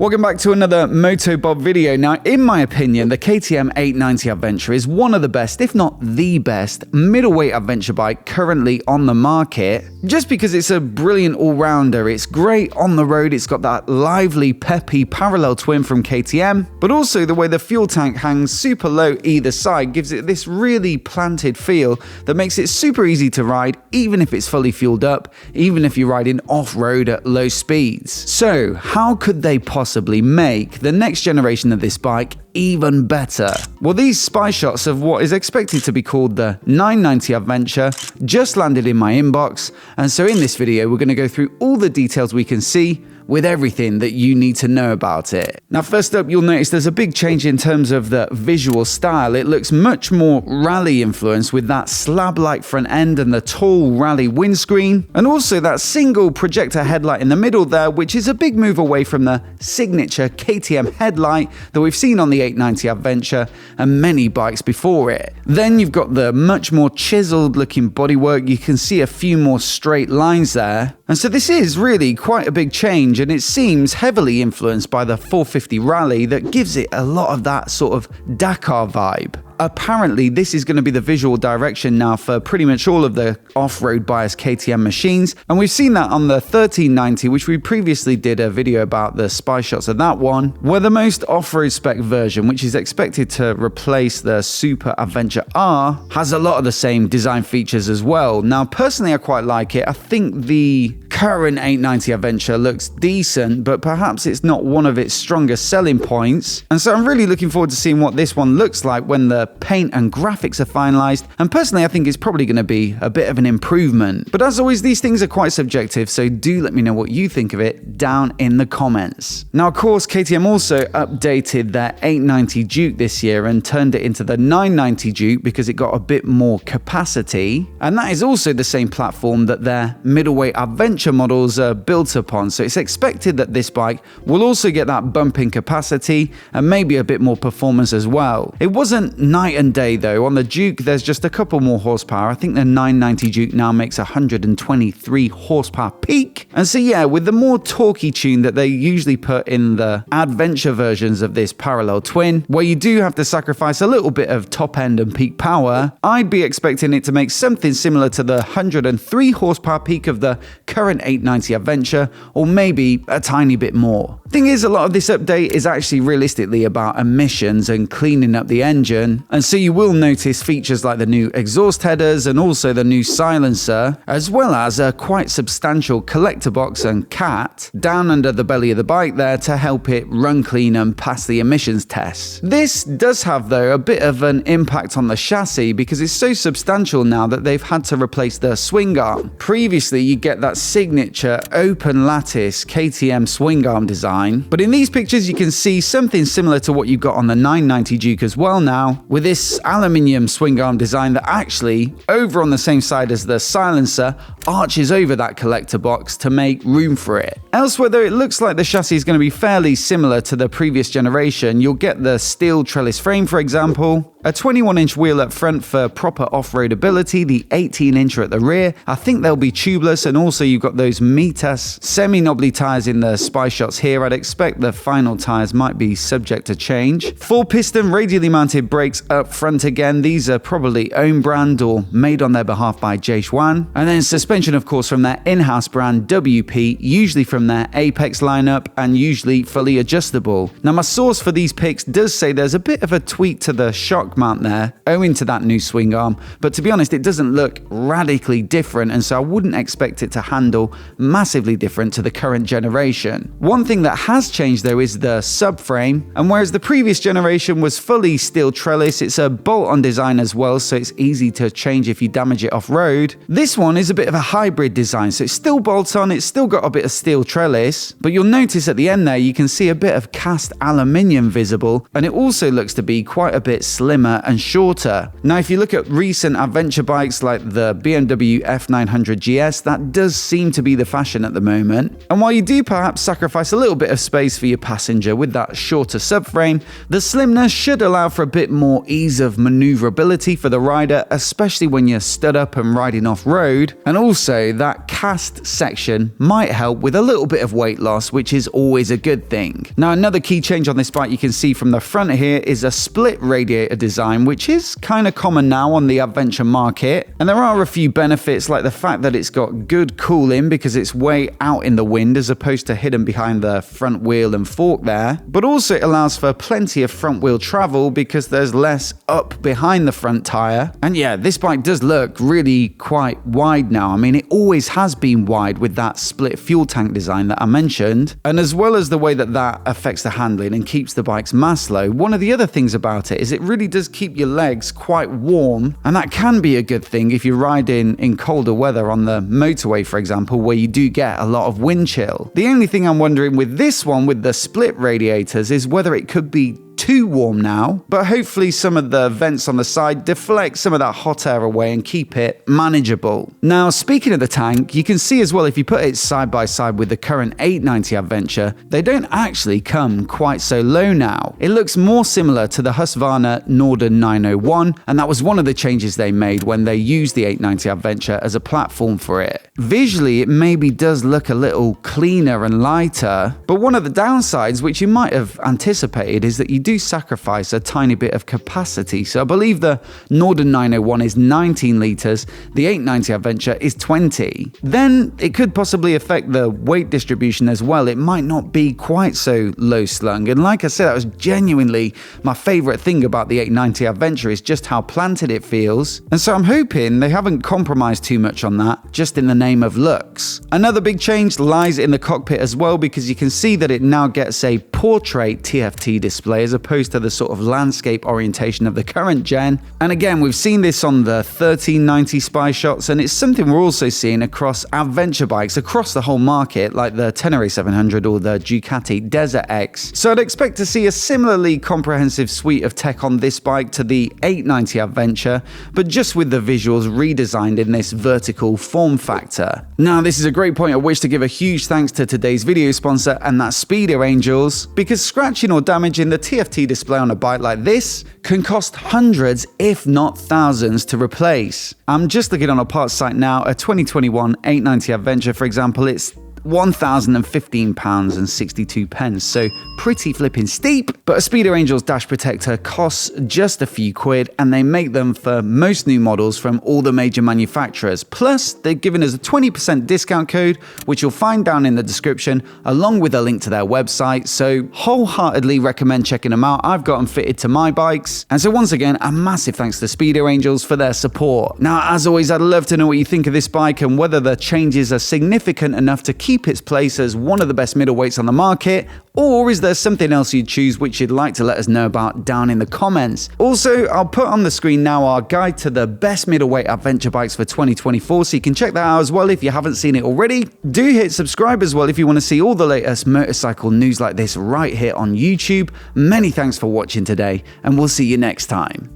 Welcome back to another MOTOBOB video. Now, in my opinion, the KTM 890 Adventure is one of the best, if not the best, middleweight adventure bike currently on the market, just because it's a brilliant all-rounder. It's great on the road, it's got that lively, peppy parallel twin from KTM, but also the way the fuel tank hangs super low either side gives it this really planted feel that makes it super easy to ride, even if it's fully fueled up, even if you're riding off-road at low speeds. So, how could they possibly make the next generation of this bike even better? Well, these spy shots of what is expected to be called the 990 Adventure just landed in my inbox, and so in this video we're going to go through all the details we can see with everything that you need to know about it. Now, first up, you'll notice there's a big change in terms of the visual style. It looks much more rally influenced with that slab-like front end and the tall rally windscreen, and also that single projector headlight in the middle there, which is a big move away from the signature KTM headlight that we've seen on the 890 Adventure and many bikes before it. Then you've got the much more chiseled looking bodywork. You can see a few more straight lines there. And so this is really quite a big change, and it seems heavily influenced by the 450 Rally that gives it a lot of that sort of Dakar vibe. Apparently, this is going to be the visual direction now for pretty much all of the off-road biased KTM machines, and we've seen that on the 1390, which we previously did a video about the spy shots of that one, where the most off-road spec version, which is expected to replace the Super Adventure R, has a lot of the same design features as well. Now, personally, I quite like it. I think the current 890 Adventure looks decent, but perhaps it's not one of its strongest selling points, and so I'm really looking forward to seeing what this one looks like when the paint and graphics are finalized, and personally I think it's probably going to be a bit of an improvement. But as always, these things are quite subjective, so do let me know what you think of it down in the comments. Now, of course, KTM also updated their 890 Duke this year and turned it into the 990 Duke because it got a bit more capacity, and that is also the same platform that their middleweight adventure models are built upon, so it's expected that this bike will also get that bump in capacity and maybe a bit more performance as well. It wasn't night and day though. On the Duke there's just a couple more horsepower. I think the 990 Duke now makes 123 horsepower peak, and so yeah, with the more torquey tune that they usually put in the adventure versions of this parallel twin, where you do have to sacrifice a little bit of top end and peak power, I'd be expecting it to make something similar to the 103 horsepower peak of the current 890 Adventure, or maybe a tiny bit more. Thing is, a lot of this update is actually realistically about emissions and cleaning up the engine, and so you will notice features like the new exhaust headers and also the new silencer, as well as a quite substantial collector box and cat down under the belly of the bike there to help it run clean and pass the emissions tests. This does have though a bit of an impact on the chassis because it's so substantial now that they've had to replace the swing arm. Previously you get that signature open lattice KTM swing arm design, but in these pictures you can see something similar to what you got on the 990 Duke as well now, with this aluminium swing arm design that actually, over on the same side as the silencer, arches over that collector box to make room for it. Elsewhere though, it looks like the chassis is going to be fairly similar to the previous generation. You'll get the steel trellis frame, for example, a 21-inch wheel up front for proper off-road ability, the 18-incher at the rear. I think they'll be tubeless, and also you've got those METZELER semi-knobbly tyres in the spy shots here. I'd expect the final tyres might be subject to change. 4-piston radially mounted brakes up front again. These are probably own brand or made on their behalf by Jieshuan. And then suspension, of course, from their in-house brand WP, usually from their Apex lineup and usually fully adjustable. Now, my source for these pics does say there's a bit of a tweak to the shock mount there owing to that new swing arm, but to be honest it doesn't look radically different, and so I wouldn't expect it to handle massively different to the current generation. One thing that has changed though is the subframe, and whereas the previous generation was fully steel trellis, it's a bolt-on design as well, so it's easy to change if you damage it off-road. This one is a bit of a hybrid design, so it's still bolt-on, it's still got a bit of steel trellis, but you'll notice at the end there you can see a bit of cast aluminium visible, and it also looks to be quite a bit slimmer slimmer and shorter. Now, if you look at recent adventure bikes like the BMW F900 GS, that does seem to be the fashion at the moment. And while you do perhaps sacrifice a little bit of space for your passenger with that shorter subframe, the slimness should allow for a bit more ease of maneuverability for the rider, especially when you're stood up and riding off-road. And also, that cast section might help with a little bit of weight loss, which is always a good thing. Now, another key change on this bike you can see from the front here is a split radiator design, which is kind of common now on the adventure market. And there are a few benefits, like the fact that it's got good cooling because it's way out in the wind as opposed to hidden behind the front wheel and fork there. But also it allows for plenty of front wheel travel because there's less up behind the front tire. And yeah, this bike does look really quite wide now. I mean, it always has been wide with that split fuel tank design that I mentioned. And as well as the way that that affects the handling and keeps the bike's mass low, one of the other things about it is it really does keep your legs quite warm, and that can be a good thing if you're riding in colder weather on the motorway, for example, where you do get a lot of wind chill. The only thing I'm wondering with this one, with the split radiators, is whether it could be too warm now, but hopefully some of the vents on the side deflect some of that hot air away and keep it manageable. Now, speaking of the tank, you can see as well, if you put it side by side with the current 890 Adventure, they don't actually come quite so low now. It looks more similar to the Husqvarna Norden 901, and that was one of the changes they made when they used the 890 Adventure as a platform for it. Visually, it maybe does look a little cleaner and lighter, but one of the downsides, which you might have anticipated, is that you do sacrifice a tiny bit of capacity. So I believe the Norden 901 is 19 litres, the 890 Adventure is 20. Then it could possibly affect the weight distribution as well. It might not be quite so low slung. And like I said, that was genuinely my favourite thing about the 890 Adventure, is just how planted it feels. And so I'm hoping they haven't compromised too much on that, just in the name of looks. Another big change lies in the cockpit as well, because you can see that it now gets a portrait TFT display as opposed to the sort of landscape orientation of the current gen. And again, we've seen this on the 1390 Spy shots, and it's something we're also seeing across adventure bikes across the whole market, like the Tenere 700 or the Ducati Desert X. So I'd expect to see a similarly comprehensive suite of tech on this bike to the 890 Adventure, but just with the visuals redesigned in this vertical form factor. Now, this is a great point at which to give a huge thanks to today's video sponsor, and that's Spied Angels, because scratching or damaging the TFT display on a bike like this can cost hundreds, if not thousands, to replace. I'm just looking on a parts site now, a 2021 890 Adventure, for example, it's £1,015.62, so pretty flipping steep. But a Spied Angels dash protector costs just a few quid, and they make them for most new models from all the major manufacturers. Plus, they've given us a 20% discount code, which you'll find down in the description, along with a link to their website. So wholeheartedly recommend checking them out. I've got them fitted to my bikes. And so once again, a massive thanks to Spied Angels for their support. Now, as always, I'd love to know what you think of this bike and whether the changes are significant enough to keep its place as one of the best middleweights on the market, or is there something else you'd choose which you'd like to let us know about down in the comments. Also, I'll put on the screen now our guide to the best middleweight adventure bikes for 2024, so you can check that out as well if you haven't seen it already. Do hit subscribe as well if you want to see all the latest motorcycle news like this right here on YouTube. Many thanks for watching today, and we'll see you next time.